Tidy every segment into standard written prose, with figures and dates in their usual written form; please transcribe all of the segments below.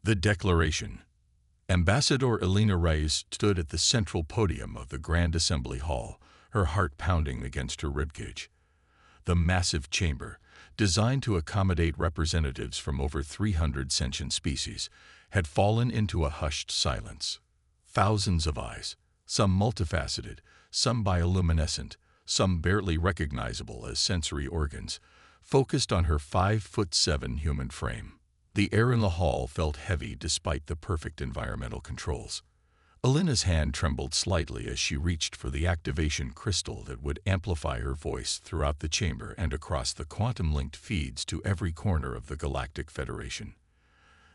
The Declaration. Ambassador Elena Reyes stood at the central podium of the Grand Assembly Hall, her heart pounding against her ribcage. The massive chamber, designed to accommodate representatives from over 300 sentient species, had fallen into a hushed silence. Thousands of eyes, some multifaceted, some bioluminescent, some barely recognizable as sensory organs, focused on her 5'7" human frame. The air in the hall felt heavy despite the perfect environmental controls. Elena's hand trembled slightly as she reached for the activation crystal that would amplify her voice throughout the chamber and across the quantum-linked feeds to every corner of the Galactic Federation.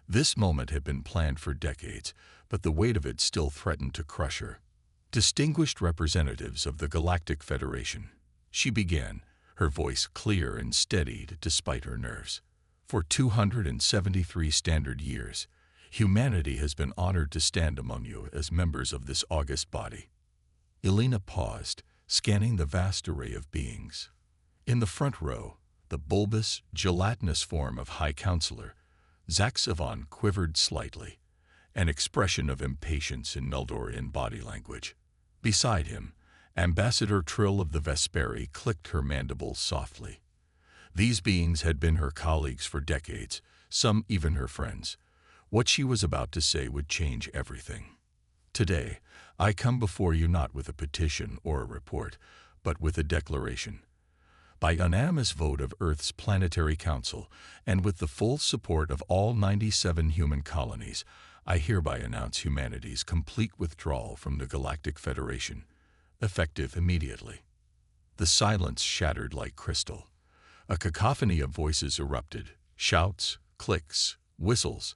This moment had been planned for decades, but the weight of it still threatened to crush her. Distinguished representatives of the Galactic Federation, she began, her voice clear and steady despite her nerves. For 273 standard years, humanity has been honored to stand among you as members of this august body. Elena paused, scanning the vast array of beings. In the front row, the bulbous, gelatinous form of High Counselor, Zaxavon quivered slightly, an expression of impatience in Meldorian body language. Beside him, Ambassador Trill of the Vesperi clicked her mandibles softly. These beings had been her colleagues for decades, some even her friends. What she was about to say would change everything. Today, I come before you not with a petition or a report, but with a declaration. By unanimous vote of Earth's Planetary Council, and with the full support of all 97 human colonies, I hereby announce humanity's complete withdrawal from the Galactic Federation, effective immediately. The silence shattered like crystal. A cacophony of voices erupted, shouts, clicks, whistles,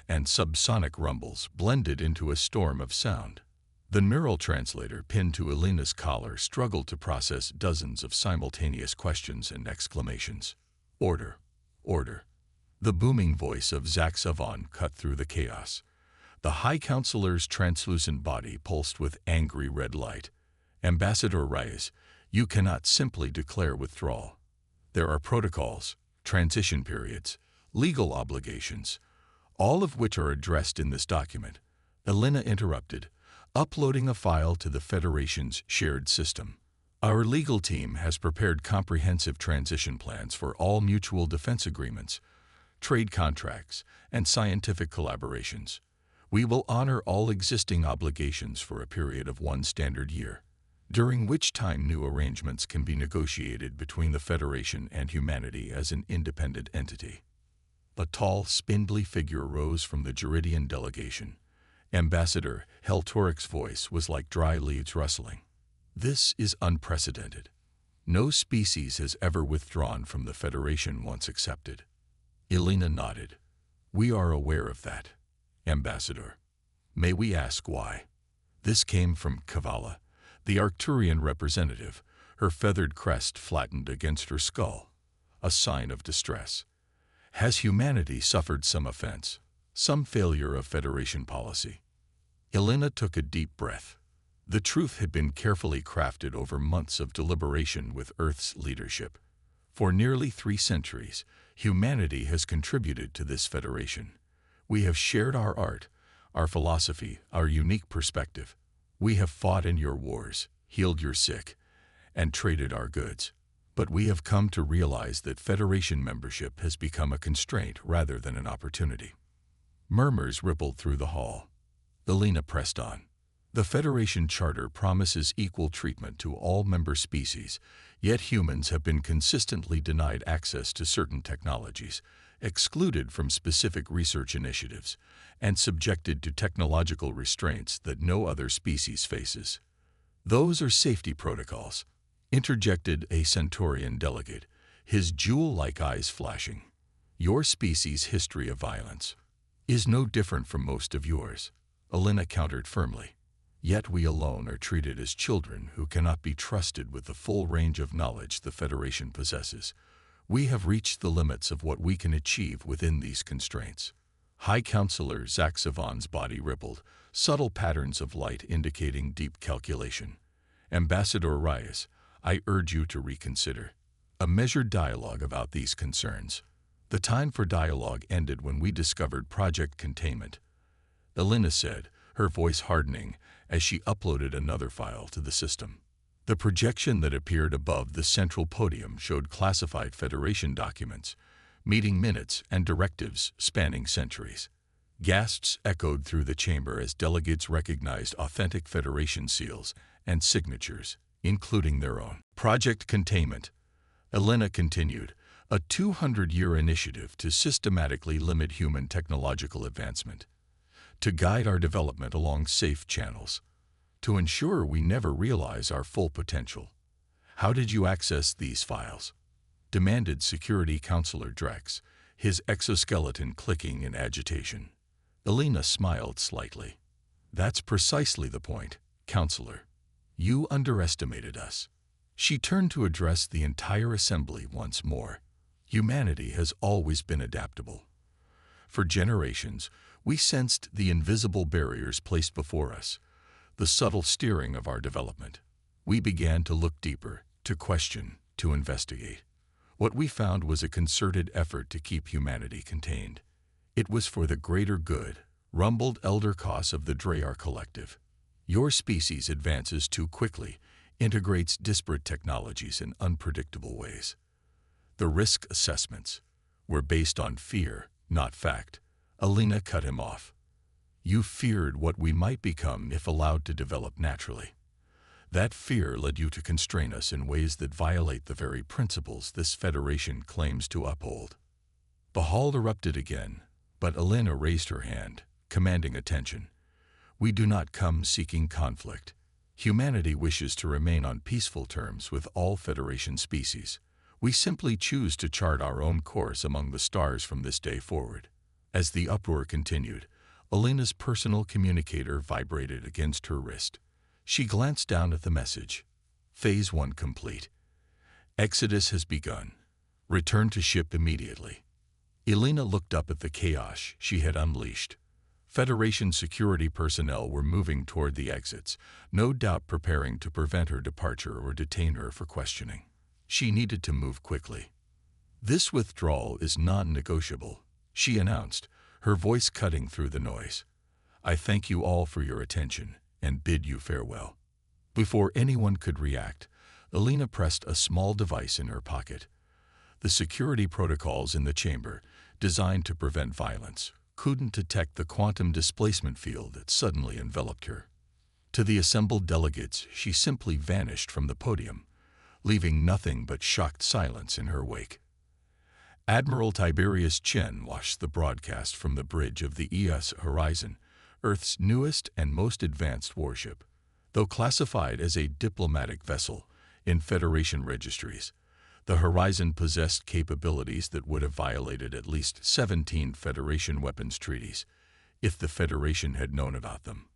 and subsonic rumbles blended into a storm of sound. The neural translator pinned to Elena's collar struggled to process dozens of simultaneous questions and exclamations. Order, order. The booming voice of Zaxavon cut through the chaos. The High Counselor's translucent body pulsed with angry red light. Ambassador Reyes, you cannot simply declare withdrawal. There are protocols, transition periods, legal obligations, all of which are addressed in this document. Elena interrupted, uploading a file to the Federation's shared system. Our legal team has prepared comprehensive transition plans for all mutual defense agreements, trade contracts, and scientific collaborations. We will honor all existing obligations for a period of 1 standard year, during which time new arrangements can be negotiated between the Federation and humanity as an independent entity. A tall, spindly figure rose from the Geridian delegation. Ambassador Heltoric's voice was like dry leaves rustling. This is unprecedented. No species has ever withdrawn from the Federation once accepted. Elena nodded. We are aware of that, Ambassador. May we ask why? This came from Kavala, the Arcturian representative, her feathered crest flattened against her skull, a sign of distress. Has humanity suffered some offense, some failure of Federation policy? Elena took a deep breath. The truth had been carefully crafted over months of deliberation with Earth's leadership. For nearly 3 centuries, humanity has contributed to this Federation. We have shared our art, our philosophy, our unique perspective. We have fought in your wars, healed your sick, and traded our goods. But we have come to realize that Federation membership has become a constraint rather than an opportunity. Murmurs rippled through the hall. Elena pressed on. The Federation Charter promises equal treatment to all member species, yet humans have been consistently denied access to certain technologies, excluded from specific research initiatives, and subjected to technological restraints that no other species faces. Those are safety protocols, interjected a Centaurian delegate, his jewel-like eyes flashing. Your species' history of violence is no different from most of yours, Elena countered firmly. Yet we alone are treated as children who cannot be trusted with the full range of knowledge the Federation possesses. We have reached the limits of what we can achieve within these constraints. High Counselor Zaxavon's body rippled, subtle patterns of light indicating deep calculation. Ambassador Reyes, I urge you to reconsider. A measured dialogue about these concerns. The time for dialogue ended when we discovered Project Containment, Elena said, her voice hardening as she uploaded another file to the system. The projection that appeared above the central podium showed classified Federation documents, meeting minutes and directives spanning centuries. Gasps echoed through the chamber as delegates recognized authentic Federation seals and signatures, including their own. Project Containment, Elena continued, a 200-year initiative to systematically limit human technological advancement, to guide our development along safe channels, to ensure we never realize our full potential. How did you access these files? Demanded Security Counselor Drex, his exoskeleton clicking in agitation. Elena smiled slightly. That's precisely the point, Counselor. You underestimated us. She turned to address the entire assembly once more. Humanity has always been adaptable. For generations, we sensed the invisible barriers placed before us, the subtle steering of our development. We began to look deeper, to question, to investigate. What we found was a concerted effort to keep humanity contained. It was for the greater good, rumbled Elder Koss of the Dreyar Collective. Your species advances too quickly, integrates disparate technologies in unpredictable ways. The risk assessments were based on fear, not fact. Elena cut him off. You feared what we might become if allowed to develop naturally. That fear led you to constrain us in ways that violate the very principles this Federation claims to uphold. The hall erupted again, but Elena raised her hand, commanding attention. We do not come seeking conflict. Humanity wishes to remain on peaceful terms with all Federation species. We simply choose to chart our own course among the stars from this day forward. As the uproar continued, Elena's personal communicator vibrated against her wrist. She glanced down at the message. Phase 1 complete. Exodus has begun. Return to ship immediately. Elena looked up at the chaos she had unleashed. Federation security personnel were moving toward the exits, no doubt preparing to prevent her departure or detain her for questioning. She needed to move quickly. This withdrawal is non-negotiable, she announced, her voice cutting through the noise. I thank you all for your attention and bid you farewell. Before anyone could react, Elena pressed a small device in her pocket. The security protocols in the chamber, designed to prevent violence, couldn't detect the quantum displacement field that suddenly enveloped her. To the assembled delegates, she simply vanished from the podium, leaving nothing but shocked silence in her wake. Admiral Tiberius Chen watched the broadcast from the bridge of the ES Horizon, Earth's newest and most advanced warship. Though classified as a diplomatic vessel in Federation registries, the Horizon possessed capabilities that would have violated at least 17 Federation weapons treaties, if the Federation had known about them.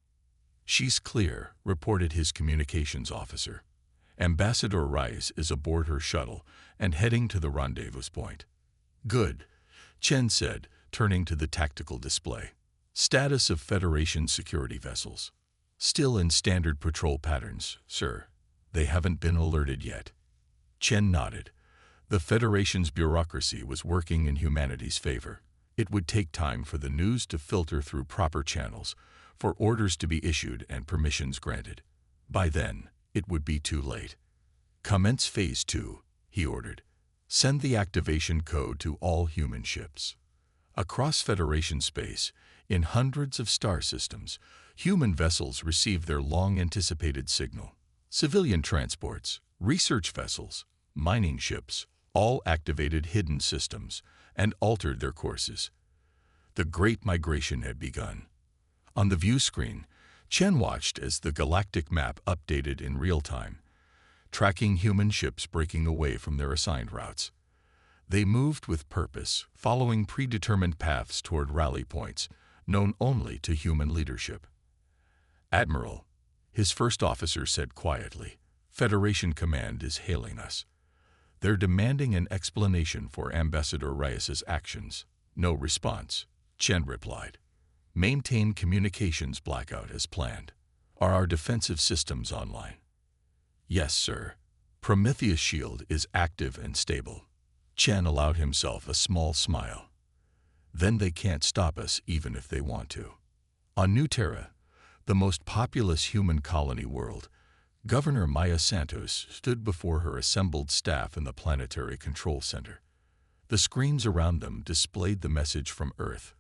She's clear, reported his communications officer. Ambassador Rice is aboard her shuttle and heading to the rendezvous point. Good, Chen said, turning to the tactical display. Status of Federation security vessels. Still in standard patrol patterns, sir. They haven't been alerted yet. Chen nodded. The Federation's bureaucracy was working in humanity's favor. It would take time for the news to filter through proper channels, for orders to be issued and permissions granted. By then, it would be too late. Commence Phase 2, he ordered. Send the activation code to all human ships. Across Federation space, in hundreds of star systems, human vessels receive their long-anticipated signal. Civilian transports, research vessels, mining ships, all activated hidden systems and altered their courses. The Great Migration had begun. On the view screen, Chen watched as the galactic map updated in real time, tracking human ships breaking away from their assigned routes. They moved with purpose, following predetermined paths toward rally points, known only to human leadership. Admiral, his first officer said quietly, Federation Command is hailing us. They're demanding an explanation for Ambassador Reyes's actions. No response, Chen replied. Maintain communications blackout as planned. Are our defensive systems online? Yes, sir. Prometheus shield is active and stable. Chen allowed himself a small smile. Then they can't stop us even if they want to. On New Terra, the most populous human colony world, Governor Maya Santos stood before her assembled staff in the Planetary Control Center. The screens around them displayed the message from Earth.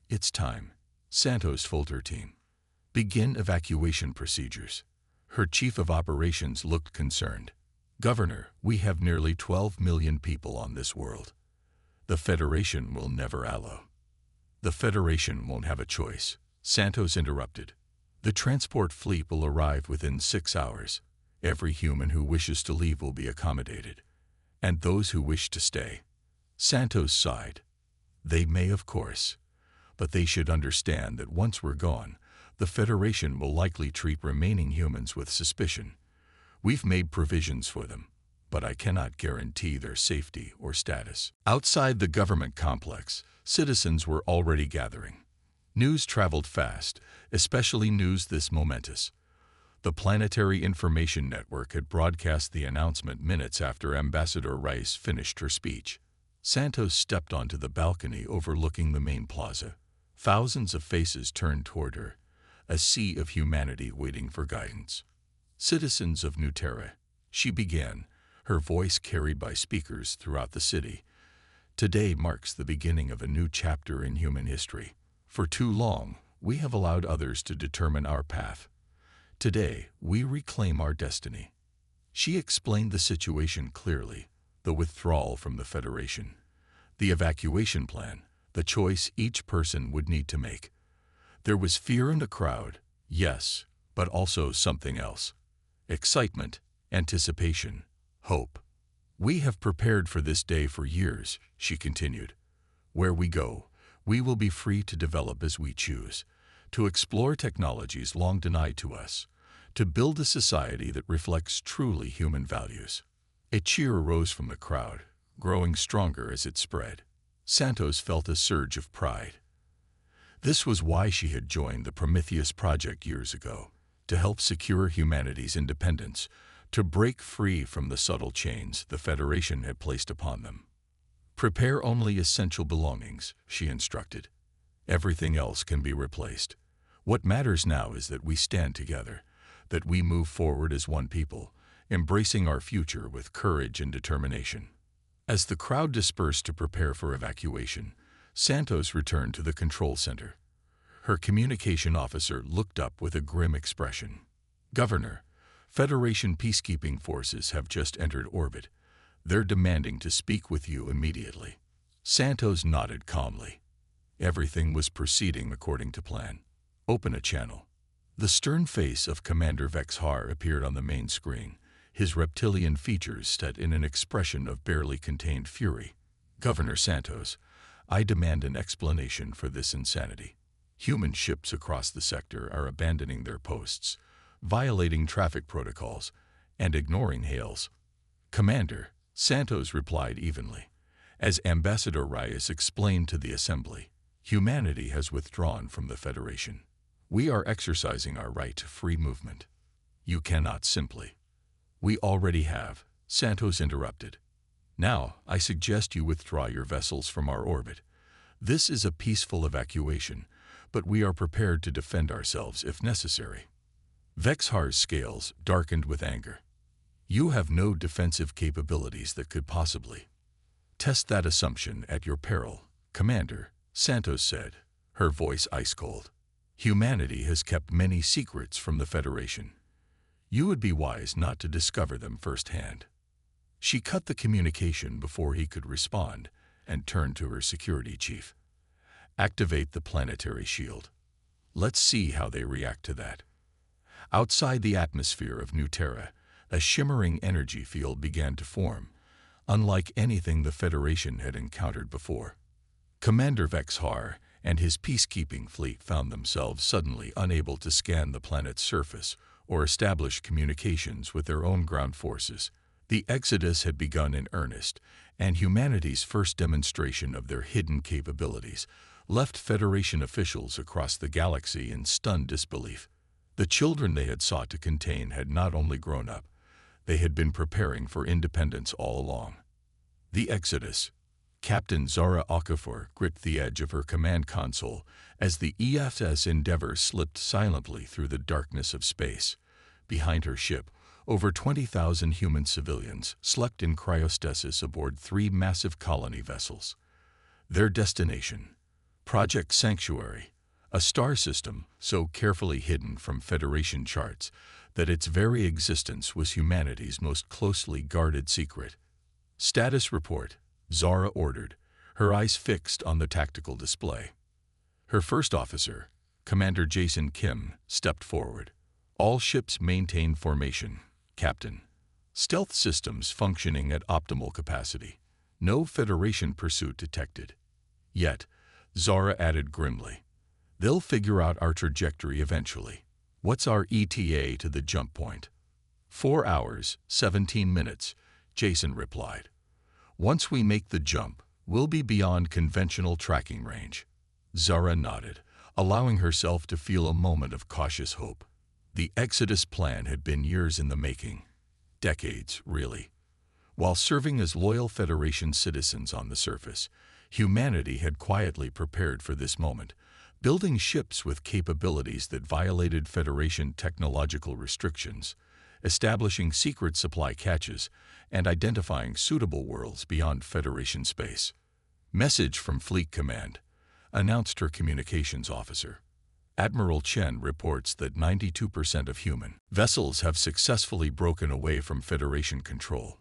It's time. Santos told her team. Begin evacuation procedures. Her chief of operations looked concerned. Governor, we have nearly 12 million people on this world. The Federation will never allow. The Federation won't have a choice, Santos interrupted. The transport fleet will arrive within 6 hours. Every human who wishes to leave will be accommodated. And those who wish to stay. Santos sighed. They may, of course. But they should understand that once we're gone, the Federation will likely treat remaining humans with suspicion. We've made provisions for them, but I cannot guarantee their safety or status. Outside the government complex, citizens were already gathering. News traveled fast, especially news this momentous. The Planetary Information Network had broadcast the announcement minutes after Ambassador Rice finished her speech. Santos stepped onto the balcony overlooking the main plaza. Thousands of faces turned toward her, a sea of humanity waiting for guidance. Citizens of New Terra, she began, her voice carried by speakers throughout the city. Today marks the beginning of a new chapter in human history. For too long, we have allowed others to determine our path. Today, we reclaim our destiny. She explained the situation clearly, the withdrawal from the Federation, the evacuation plan, the choice each person would need to make. There was fear in the crowd, yes, but also something else. Excitement, anticipation, hope. We have prepared for this day for years, she continued. Where we go, we will be free to develop as we choose, to explore technologies long denied to us, to build a society that reflects truly human values. A cheer arose from the crowd, growing stronger as it spread. Santos felt a surge of pride. This was why she had joined the Prometheus Project years ago, to help secure humanity's independence, to break free from the subtle chains the Federation had placed upon them. Prepare only essential belongings, she instructed. Everything else can be replaced. What matters now is that we stand together, that we move forward as one people, embracing our future with courage and determination. As the crowd dispersed to prepare for evacuation, Santos returned to the control center. Her communication officer looked up with a grim expression. Governor, Federation peacekeeping forces have just entered orbit. They're demanding to speak with you immediately. Santos nodded calmly. Everything was proceeding according to plan. Open a channel. The stern face of Commander Vexhar appeared on the main screen, his reptilian features set in an expression of barely contained fury. Governor Santos, I demand an explanation for this insanity. Human ships across the sector are abandoning their posts, violating traffic protocols, and ignoring hails. Commander, Santos replied evenly. As Ambassador Reyes explained to the Assembly, humanity has withdrawn from the Federation. We are exercising our right to free movement. You cannot simply. We already have, Santos interrupted. Now, I suggest you withdraw your vessels from our orbit. This is a peaceful evacuation, but we are prepared to defend ourselves if necessary. Vexhar's scales darkened with anger. You have no defensive capabilities that could possibly. Test that assumption at your peril, Commander, Santos said, her voice ice-cold. Humanity has kept many secrets from the Federation. You would be wise not to discover them firsthand. She cut the communication before he could respond and turned to her security chief. Activate the planetary shield. Let's see how they react to that. Outside the atmosphere of New Terra, a shimmering energy field began to form, unlike anything the Federation had encountered before. Commander Vexhar and his peacekeeping fleet found themselves suddenly unable to scan the planet's surface or establish communications with their own ground forces. The exodus had begun in earnest, and humanity's first demonstration of their hidden capabilities left Federation officials across the galaxy in stunned disbelief. The children they had sought to contain had not only grown up, They had been preparing for independence all along. The Exodus. Captain Zara Okafor gripped the edge of her command console as the EFS Endeavour slipped silently through the darkness of space. Behind her ship, over 20,000 human civilians slept in cryostasis aboard 3 massive colony vessels. Their destination, Project Sanctuary, a star system so carefully hidden from Federation charts that its very existence was humanity's most closely guarded secret. Status report, Zara ordered, her eyes fixed on the tactical display. Her first officer, Commander Jason Kim, stepped forward. All ships maintain formation, Captain. Stealth systems functioning at optimal capacity. No Federation pursuit detected. Yet, Zara added grimly, they'll figure out our trajectory eventually. What's our ETA to the jump point? 4 hours, 17 minutes, Jason replied. Once we make the jump, we'll be beyond conventional tracking range. Zara nodded, allowing herself to feel a moment of cautious hope. The Exodus plan had been years in the making. Decades, really. While serving as loyal Federation citizens on the surface, humanity had quietly prepared for this moment, building ships with capabilities that violated Federation technological restrictions, establishing secret supply caches, and identifying suitable worlds beyond Federation space. Message from Fleet Command, announced her communications officer. Admiral Chen reports that 92% of human vessels have successfully broken away from Federation control.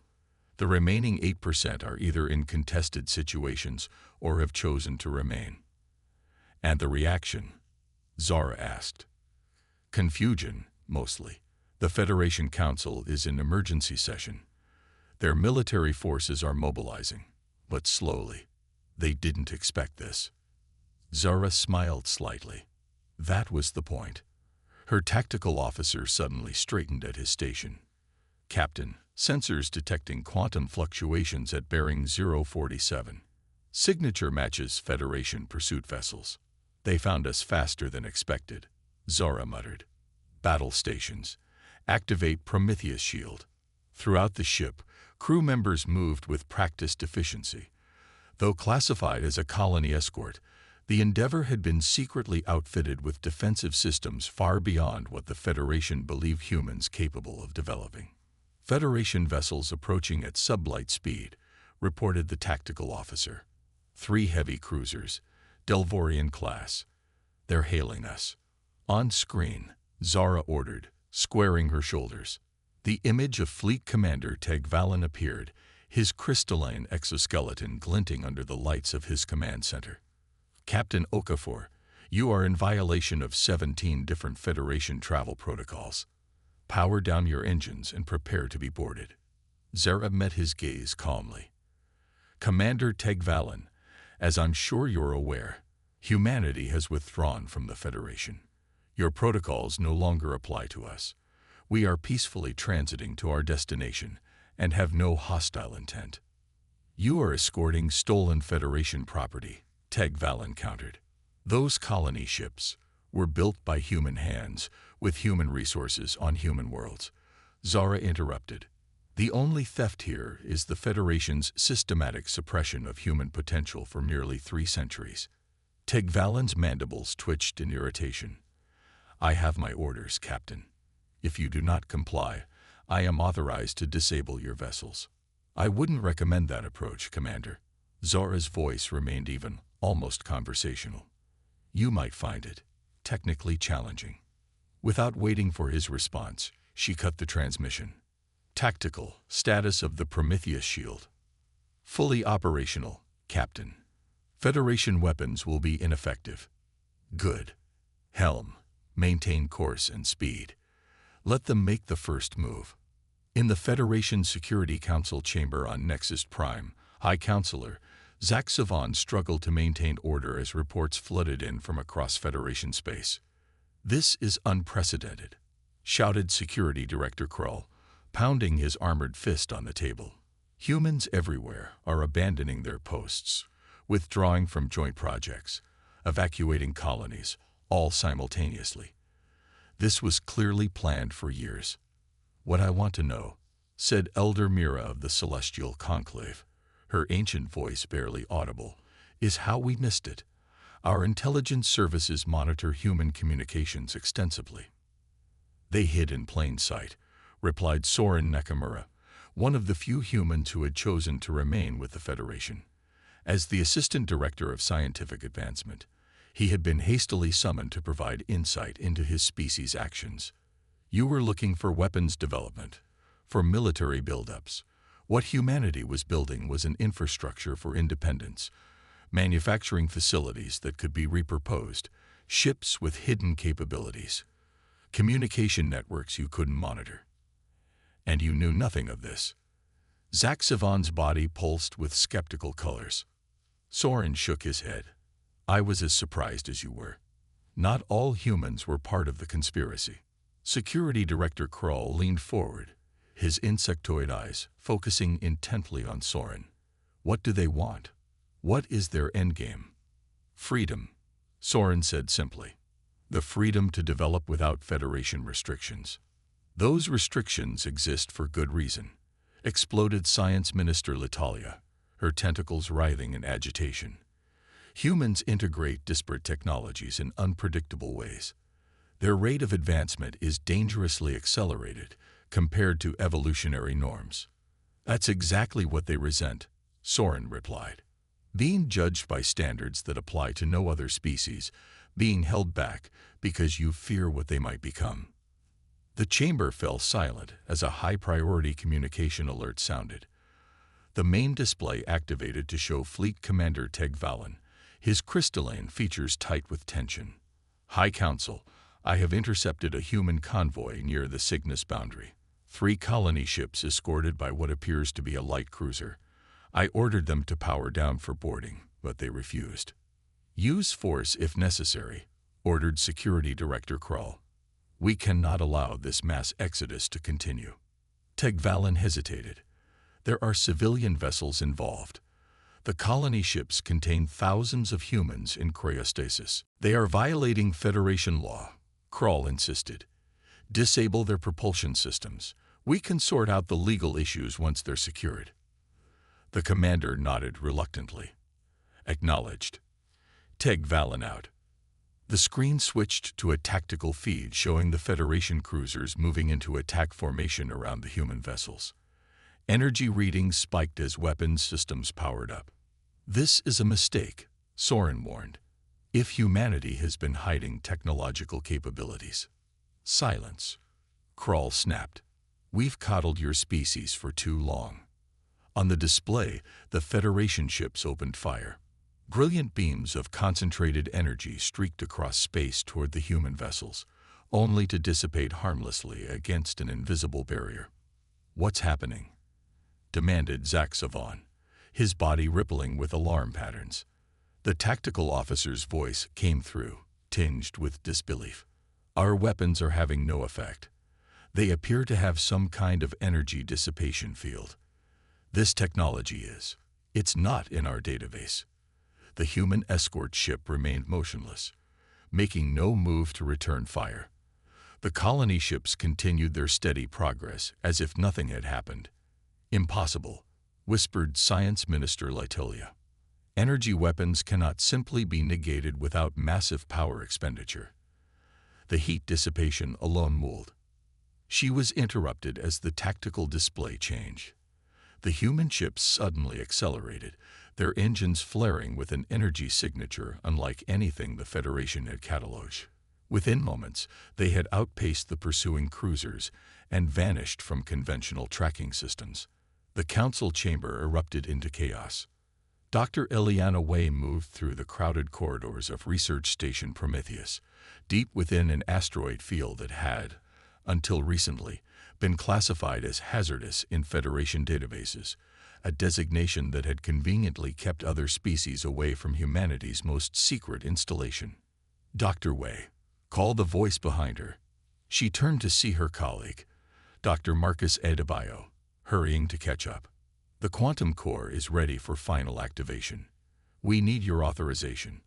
The remaining 8% are either in contested situations or have chosen to remain. And the reaction? Zara asked. Confusion, mostly. The Federation Council is in emergency session. Their military forces are mobilizing, but slowly. They didn't expect this. Zara smiled slightly. That was the point. Her tactical officer suddenly straightened at his station. Captain, sensors detecting quantum fluctuations at bearing 047. Signature matches Federation pursuit vessels. They found us faster than expected, Zara muttered. Battle stations. Activate Prometheus shield. Throughout the ship, crew members moved with practiced efficiency. Though classified as a colony escort, the Endeavour had been secretly outfitted with defensive systems far beyond what the Federation believed humans capable of developing. Federation vessels approaching at sublight speed, reported the tactical officer. 3 heavy cruisers, Delvorian class. They're hailing us. On screen, Zara ordered, squaring her shoulders. The image of Fleet Commander Teg Valen appeared, his crystalline exoskeleton glinting under the lights of his command center. Captain Okafor, you are in violation of 17 different Federation travel protocols. Power down your engines and prepare to be boarded. Zara met his gaze calmly. Commander Teg Valen, as I'm sure you're aware, humanity has withdrawn from the Federation. Your protocols no longer apply to us. We are peacefully transiting to our destination and have no hostile intent. You are escorting stolen Federation property, Teg Valen countered. Those colony ships were built by human hands with human resources on human worlds. Zara interrupted. The only theft here is the Federation's systematic suppression of human potential for nearly 3 centuries. Teg Valen's mandibles twitched in irritation. I have my orders, Captain. If you do not comply, I am authorized to disable your vessels. I wouldn't recommend that approach, Commander. Zara's voice remained even, almost conversational. You might find it technically challenging. Without waiting for his response, she cut the transmission. Tactical status of the Prometheus shield. Fully operational, Captain. Federation weapons will be ineffective. Good. Helm, maintain course and speed. Let them make the first move. In the Federation Security Council chamber on Nexus Prime, High Counselor Zach Savan struggled to maintain order as reports flooded in from across Federation space. This is unprecedented, shouted Security Director Krull, pounding his armored fist on the table. Humans everywhere are abandoning their posts, withdrawing from joint projects, evacuating colonies, all simultaneously. This was clearly planned for years. What I want to know, said Elder Mira of the Celestial Conclave, her ancient voice barely audible, "is how we missed it. Our intelligence services monitor human communications extensively." "They hid in plain sight," replied Soren Nakamura, one of the few humans who had chosen to remain with the Federation. As the Assistant Director of Scientific Advancement, he had been hastily summoned to provide insight into his species' actions. "You were looking for weapons development, for military buildups. What humanity was building was an infrastructure for independence, manufacturing facilities that could be repurposed, ships with hidden capabilities, communication networks you couldn't monitor. And you knew nothing of this." Zach Sivan's body pulsed with skeptical colors. Soren shook his head. "I was as surprised as you were. Not all humans were part of the conspiracy." Security Director Krull leaned forward, his insectoid eyes focusing intently on Soren. "What do they want? What is their endgame?" "Freedom," Soren said simply. "The freedom to develop without Federation restrictions." "Those restrictions exist for good reason," exploded Science Minister Litalia, her tentacles writhing in agitation. "Humans integrate disparate technologies in unpredictable ways. Their rate of advancement is dangerously accelerated compared to evolutionary norms." "That's exactly what they resent," Soren replied. "Being judged by standards that apply to no other species, being held back because you fear what they might become." The chamber fell silent as a high-priority communication alert sounded. The main display activated to show Fleet Commander Teg Valen, his crystalline features tight with tension. "High Council, I have intercepted a human convoy near the Cygnus boundary. 3 colony ships escorted by what appears to be a light cruiser. I ordered them to power down for boarding, but they refused." "Use force if necessary," ordered Security Director Krull. "We cannot allow this mass exodus to continue." Teg Valen hesitated. "There are civilian vessels involved. The colony ships contain thousands of humans in cryostasis. They are violating Federation law," Krull insisted. "Disable their propulsion systems. We can sort out the legal issues once they're secured." The commander nodded reluctantly. "Acknowledged." Teg Valen out. The screen switched to a tactical feed showing the Federation cruisers moving into attack formation around the human vessels. Energy readings spiked as weapons systems powered up. "This is a mistake," Soren warned. "If humanity has been hiding technological capabilities." "Silence," Krull snapped. "We've coddled your species for too long." On the display, the Federation ships opened fire. Brilliant beams of concentrated energy streaked across space toward the human vessels, only to dissipate harmlessly against an invisible barrier. "What's happening?" demanded Zach Sivan, his body rippling with alarm patterns. The tactical officer's voice came through, tinged with disbelief. "Our weapons are having no effect. They appear to have some kind of energy dissipation field. This technology is. It's not in our database." The human escort ship remained motionless, making no move to return fire. The colony ships continued their steady progress as if nothing had happened. "Impossible," whispered Science Minister Litolia. "Energy weapons cannot simply be negated without massive power expenditure. The heat dissipation alone mooled." She was interrupted as the tactical display changed. The human ships suddenly accelerated, their engines flaring with an energy signature unlike anything the Federation had cataloged. Within moments, they had outpaced the pursuing cruisers and vanished from conventional tracking systems. The council chamber erupted into chaos. Dr. Eliana Way moved through the crowded corridors of Research Station Prometheus, deep within an asteroid field that had, until recently, been classified as hazardous in Federation databases, a designation that had conveniently kept other species away from humanity's most secret installation. "Dr. Way," called the voice behind her. She turned to see her colleague, Dr. Marcus Adebayo, hurrying to catch up. "The quantum core is ready for final activation. We need your authorization."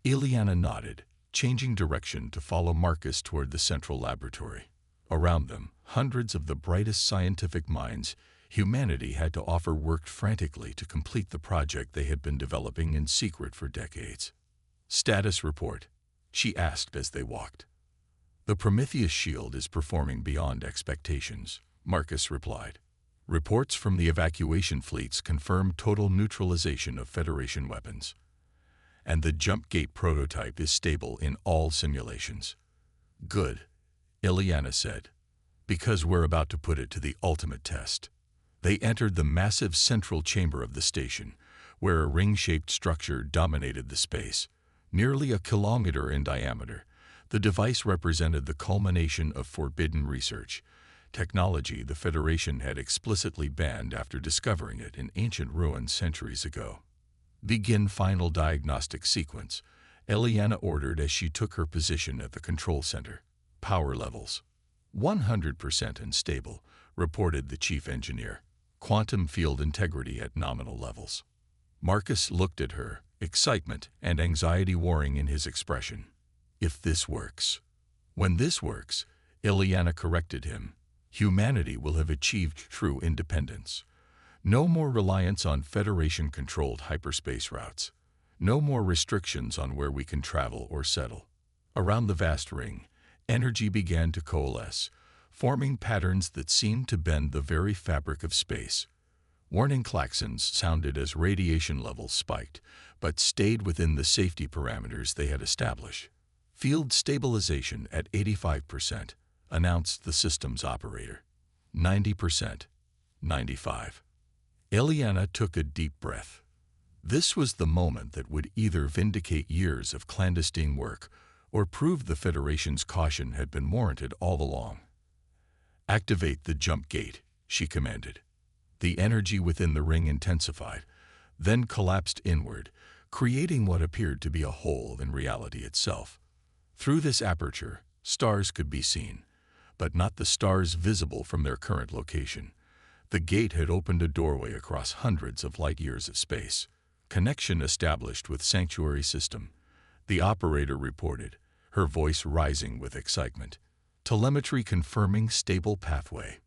Ileana nodded, changing direction to follow Marcus toward the central laboratory. Around them, hundreds of the brightest scientific minds humanity had to offer worked frantically to complete the project they had been developing in secret for decades. "Status report," she asked as they walked. "The Prometheus shield is performing beyond expectations," Marcus replied. "Reports from the evacuation fleets confirm total neutralization of Federation weapons. And the jump gate prototype is stable in all simulations." "Good," Ileana said, "because we're about to put it to the ultimate test." They entered the massive central chamber of the station, where a ring-shaped structure dominated the space. Nearly a kilometer in diameter, the device represented the culmination of forbidden research, technology the Federation had explicitly banned after discovering it in ancient ruins centuries ago. "Begin final diagnostic sequence," Ileana ordered as she took her position at the control center. "Power levels 100% unstable," reported the chief engineer. "Quantum field integrity at nominal levels." Marcus looked at her, excitement and anxiety warring in his expression. "If this works." "When this works," Ileana corrected him, "humanity will have achieved true independence. No more reliance on Federation-controlled hyperspace routes. No more restrictions on where we can travel or settle." Around the vast ring, energy began to coalesce, forming patterns that seemed to bend the very fabric of space. Warning klaxons sounded as radiation levels spiked, but stayed within the safety parameters they had established. "Field stabilization at 85%, announced the system's operator. 90%, 95. Ileana took a deep breath. This was the moment that would either vindicate years of clandestine work or prove the Federation's caution had been warranted all along. "Activate the jump gate," she commanded. The energy within the ring intensified, then collapsed inward, creating what appeared to be a hole in reality itself. Through this aperture, stars could be seen, but not the stars visible from their current location. The gate had opened a doorway across hundreds of light-years of space. Connection established with Sanctuary System, the operator reported, her voice rising with excitement. "Telemetry confirming stable pathway.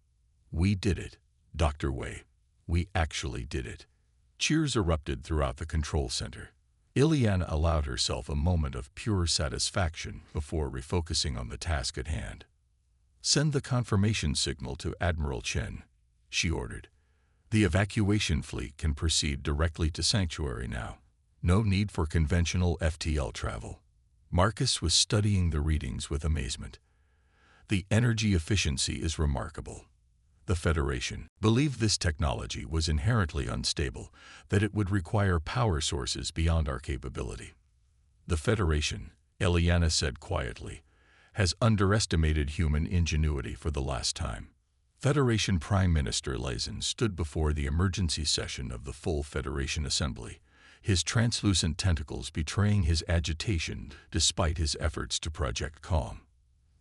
We did it, Dr. Wei. We actually did it." Cheers erupted throughout the control center. Ileana allowed herself a moment of pure satisfaction before refocusing on the task at hand. "Send the confirmation signal to Admiral Chen," she ordered. "The evacuation fleet can proceed directly to Sanctuary now. No need for conventional FTL travel." Marcus was studying the readings with amazement. "The energy efficiency is remarkable." The Federation believed this technology was inherently unstable, that it would require power sources beyond our capability. "The Federation," Ileana said quietly, "has underestimated human ingenuity for the last time." Federation Prime Minister Lazen stood before the emergency session of the full Federation Assembly, his translucent tentacles betraying his agitation despite his efforts to project calm.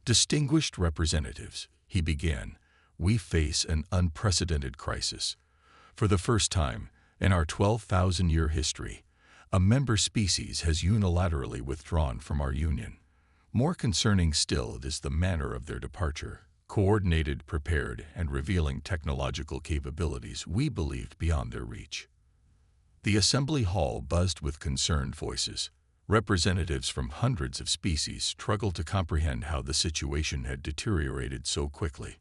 "Distinguished representatives," he began, "we face an unprecedented crisis. For the first time in our 12,000-year history, a member species has unilaterally withdrawn from our union. More concerning still is the manner of their departure, coordinated, prepared, and revealing technological capabilities we believed beyond their reach." The assembly hall buzzed with concerned voices. Representatives from hundreds of species struggled to comprehend how the situation had deteriorated so quickly.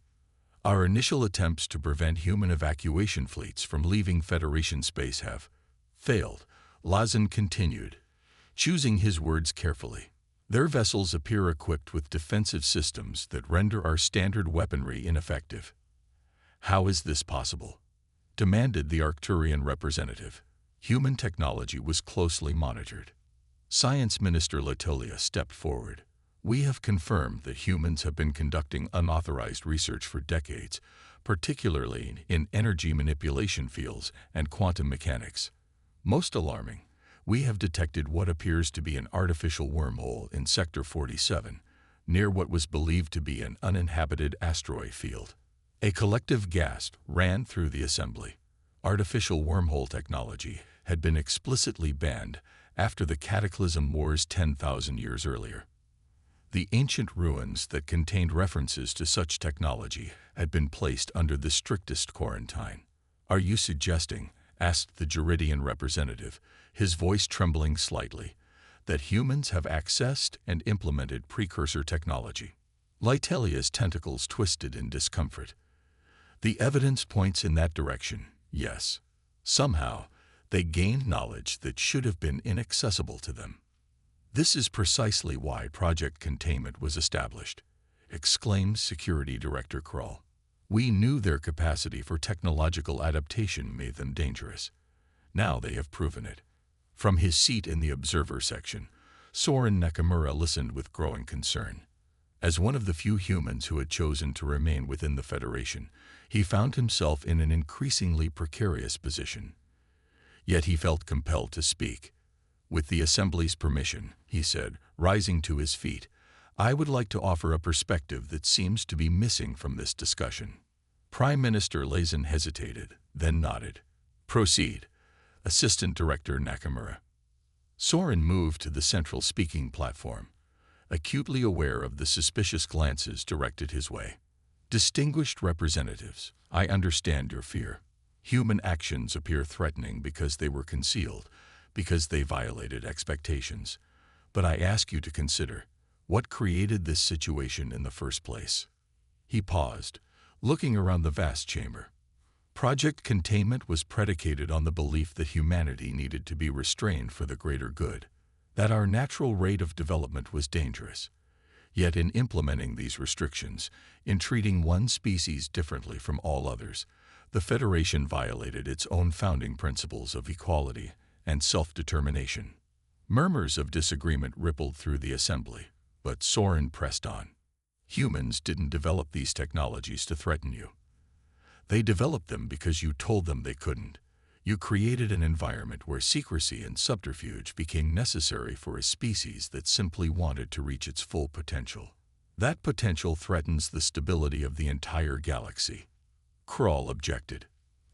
"Our initial attempts to prevent human evacuation fleets from leaving Federation space have failed," Lazen continued, choosing his words carefully. "Their vessels appear equipped with defensive systems that render our standard weaponry ineffective." "How is this possible?" demanded the Arcturian representative. Human technology was closely monitored. Science Minister Latolia stepped forward. "We have confirmed that humans have been conducting unauthorized research for decades, particularly in energy manipulation fields and quantum mechanics. Most alarming, we have detected what appears to be an artificial wormhole in Sector 47, near what was believed to be an uninhabited asteroid field." A collective gasp ran through the assembly. Artificial wormhole technology had been explicitly banned after the Cataclysm Wars 10,000 years earlier. The ancient ruins that contained references to such technology had been placed under the strictest quarantine. "Are you suggesting," asked the Geridian representative, his voice trembling slightly, "that humans have accessed and implemented precursor technology?" Litelia's tentacles twisted in discomfort. "The evidence points in that direction, yes. Somehow, they gained knowledge that should have been inaccessible to them. This is precisely why Project Containment was established," exclaimed Security Director Krull. "We knew their capacity for technological adaptation made them dangerous. Now they have proven it." From his seat in the observer section, Soren Nakamura listened with growing concern. As one of the few humans who had chosen to remain within the Federation, he found himself in an increasingly precarious position. Yet he felt compelled to speak. "With the Assembly's permission," he said, rising to his feet, "I would like to offer a perspective that seems to be missing from this discussion." Prime Minister Lazen hesitated, then nodded. "Proceed, Assistant Director Nakamura." Soren moved to the central speaking platform, acutely aware of the suspicious glances directed his way. "Distinguished representatives, I understand your fear. Human actions appear threatening because they were concealed, because they violated expectations. But I ask you to consider, what created this situation in the first place?" He paused, looking around the vast chamber. Project Containment was predicated on the belief that humanity needed to be restrained for the greater good, that our natural rate of development was dangerous. Yet in implementing these restrictions, in treating one species differently from all others, the Federation violated its own founding principles of equality and self-determination. Murmurs of disagreement rippled through the Assembly, but Soren pressed on. "Humans didn't develop these technologies to threaten you. They developed them because you told them they couldn't. You created an environment where secrecy and subterfuge became necessary for a species that simply wanted to reach its full potential. That potential threatens the stability of the entire galaxy." Krull objected.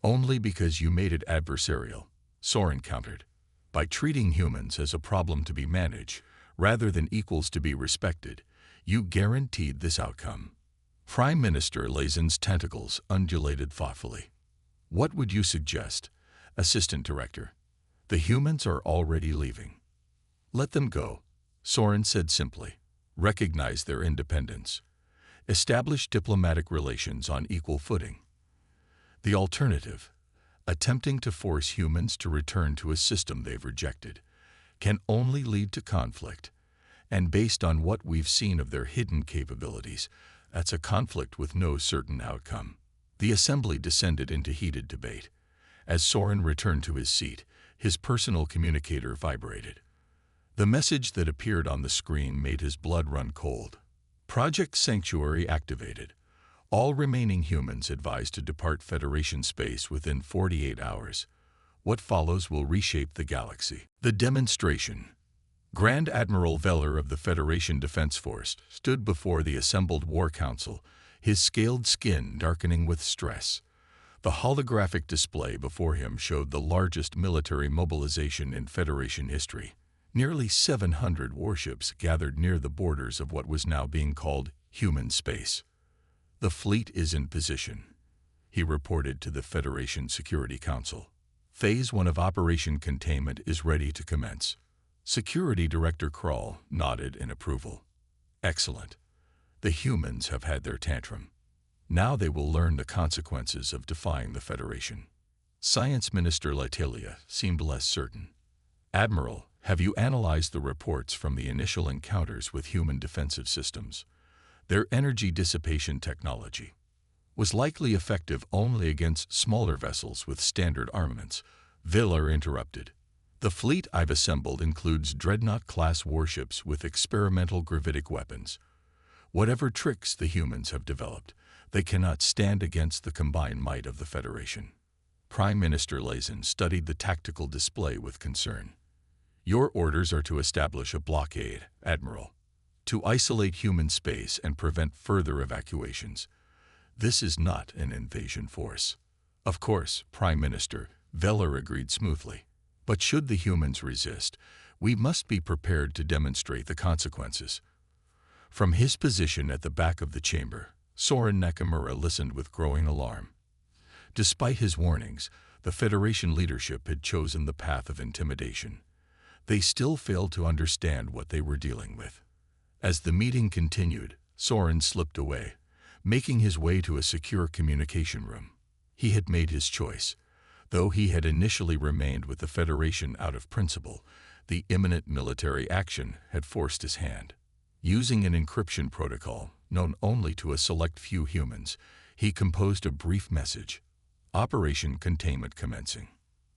"Only because you made it adversarial," Soren countered. "By treating humans as a problem to be managed, rather than equals to be respected, you guaranteed this outcome." Prime Minister Lazen's tentacles undulated thoughtfully. "What would you suggest, Assistant Director? The humans are already leaving." "Let them go," Soren said simply. "Recognize their independence. Establish diplomatic relations on equal footing. The alternative, attempting to force humans to return to a system they've rejected, can only lead to conflict. And based on what we've seen of their hidden capabilities, that's a conflict with no certain outcome." The Assembly descended into heated debate. As Soren returned to his seat, his personal communicator vibrated. The message that appeared on the screen made his blood run cold. "Project Sanctuary activated. All remaining humans advised to depart Federation space within 48 hours. What follows will reshape the galaxy." The demonstration. Grand Admiral Veller of the Federation Defense Force stood before the assembled War Council, his scaled skin darkening with stress. The holographic display before him showed the largest military mobilization in Federation history. Nearly 700 warships gathered near the borders of what was now being called human space. "The fleet is in position," he reported to the Federation Security Council. "Phase 1 of Operation Containment is ready to commence." Security Director Krull nodded in approval. "Excellent. The humans have had their tantrum. Now they will learn the consequences of defying the Federation." Science Minister Latelia seemed less certain. "Admiral, have you analyzed the reports from the initial encounters with human defensive systems? Their energy dissipation technology was likely effective only against smaller vessels with standard armaments." Viller interrupted. "The fleet I've assembled includes Dreadnought-class warships with experimental gravitic weapons. Whatever tricks the humans have developed, they cannot stand against the combined might of the Federation." Prime Minister Lazen studied the tactical display with concern. "Your orders are to establish a blockade, Admiral, to isolate human space and prevent further evacuations. This is not an invasion force." "Of course, Prime Minister," Veller agreed smoothly. "But should the humans resist, we must be prepared to demonstrate the consequences." From his position at the back of the chamber, Soren Nakamura listened with growing alarm. Despite his warnings, the Federation leadership had chosen the path of intimidation. They still failed to understand what they were dealing with. As the meeting continued, Soren slipped away, making his way to a secure communication room. He had made his choice. Though he had initially remained with the Federation out of principle, the imminent military action had forced his hand. Using an encryption protocol known only to a select few humans, he composed a brief message. Operation Containment commencing.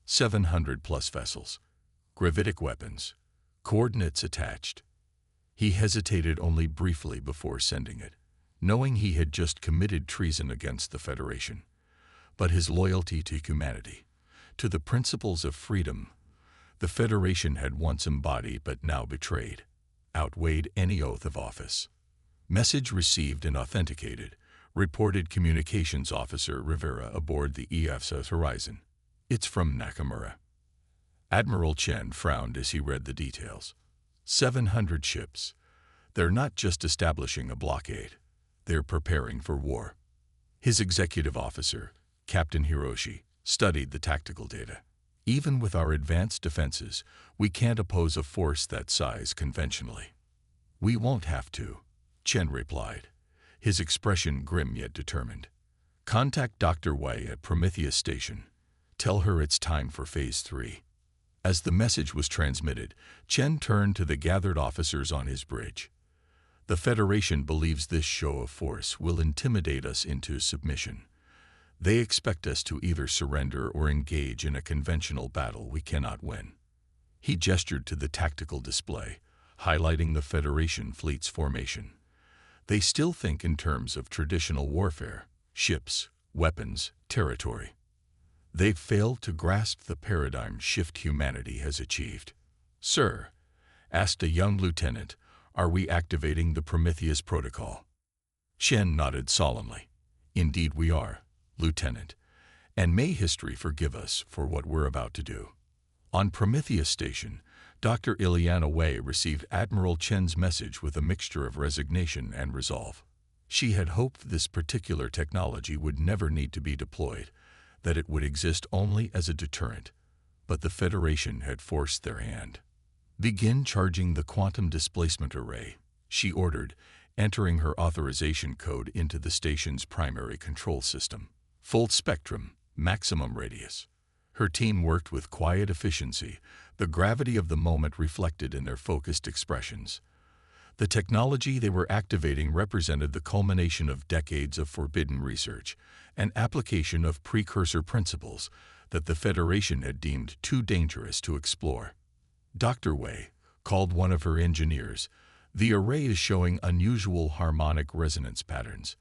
700+ vessels. Gravitic weapons. Coordinates attached. He hesitated only briefly before sending it, knowing he had just committed treason against the Federation. But his loyalty to humanity, to the principles of freedom the Federation had once embodied but now betrayed, outweighed any oath of office. Message received and authenticated, reported Communications Officer Rivera aboard the EFS's Horizon. It's from Nakamura. Admiral Chen frowned as he read the details. 700 ships. They're not just establishing a blockade. They're preparing for war. His executive officer, Captain Hiroshi, studied the tactical data. Even with our advanced defenses, we can't oppose a force that size conventionally. We won't have to, Chen replied, his expression grim yet determined. Contact Dr. Wei at Prometheus Station. Tell her it's time for Phase 3. As the message was transmitted, Chen turned to the gathered officers on his bridge. The Federation believes this show of force will intimidate us into submission. They expect us to either surrender or engage in a conventional battle we cannot win. He gestured to the tactical display, highlighting the Federation fleet's formation. They still think in terms of traditional warfare, ships, weapons, territory. They've failed to grasp the paradigm shift humanity has achieved. Sir, asked a young lieutenant, are we activating the Prometheus protocol? Chen nodded solemnly. Indeed we are, Lieutenant, and may history forgive us for what we're about to do. On Prometheus Station, Dr. Ileana Wei received Admiral Chen's message with a mixture of resignation and resolve. She had hoped this particular technology would never need to be deployed, that it would exist only as a deterrent, but the Federation had forced their hand. Begin charging the quantum displacement array, she ordered, entering her authorization code into the station's primary control system. Full spectrum, maximum radius. Her team worked with quiet efficiency, the gravity of the moment reflected in their focused expressions. The technology they were activating represented the culmination of decades of forbidden research, an application of precursor principles that the Federation had deemed too dangerous to explore. Dr. Wei called one of her engineers. The array is showing unusual harmonic resonance patterns,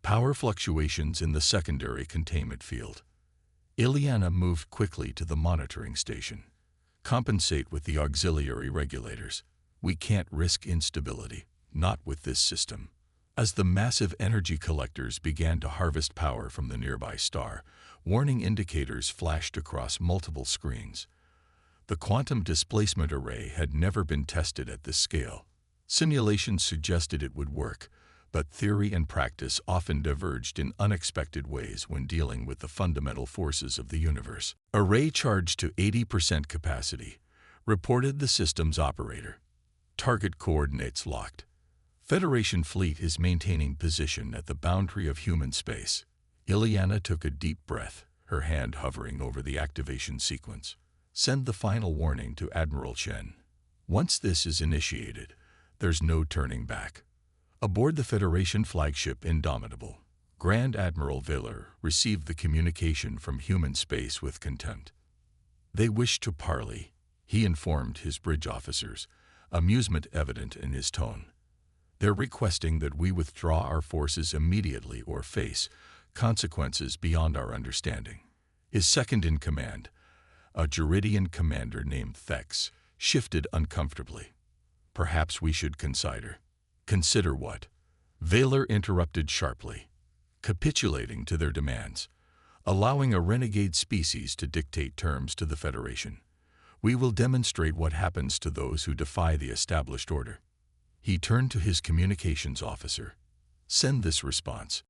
power fluctuations in the secondary containment field. Ileana moved quickly to the monitoring station. Compensate with the auxiliary regulators. We can't risk instability, not with this system. As the massive energy collectors began to harvest power from the nearby star, warning indicators flashed across multiple screens. The quantum displacement array had never been tested at this scale. Simulations suggested it would work, but theory and practice often diverged in unexpected ways when dealing with the fundamental forces of the universe. Array charged to 80% capacity, reported the system's operator. Target coordinates locked. Federation fleet is maintaining position at the boundary of human space. Ileana took a deep breath, her hand hovering over the activation sequence. Send the final warning to Admiral Chen. Once this is initiated, there's no turning back. Aboard the Federation flagship Indomitable, Grand Admiral Viller received the communication from human space with contempt. They wish to parley, he informed his bridge officers, amusement evident in his tone. They're requesting that we withdraw our forces immediately or face consequences beyond our understanding. His second-in-command, a Juridian commander named Thex, shifted uncomfortably. Perhaps we should consider. Consider what? Vaylor interrupted sharply, capitulating to their demands, allowing a renegade species to dictate terms to the Federation. We will demonstrate what happens to those who defy the established order. He turned to his communications officer. Send this response.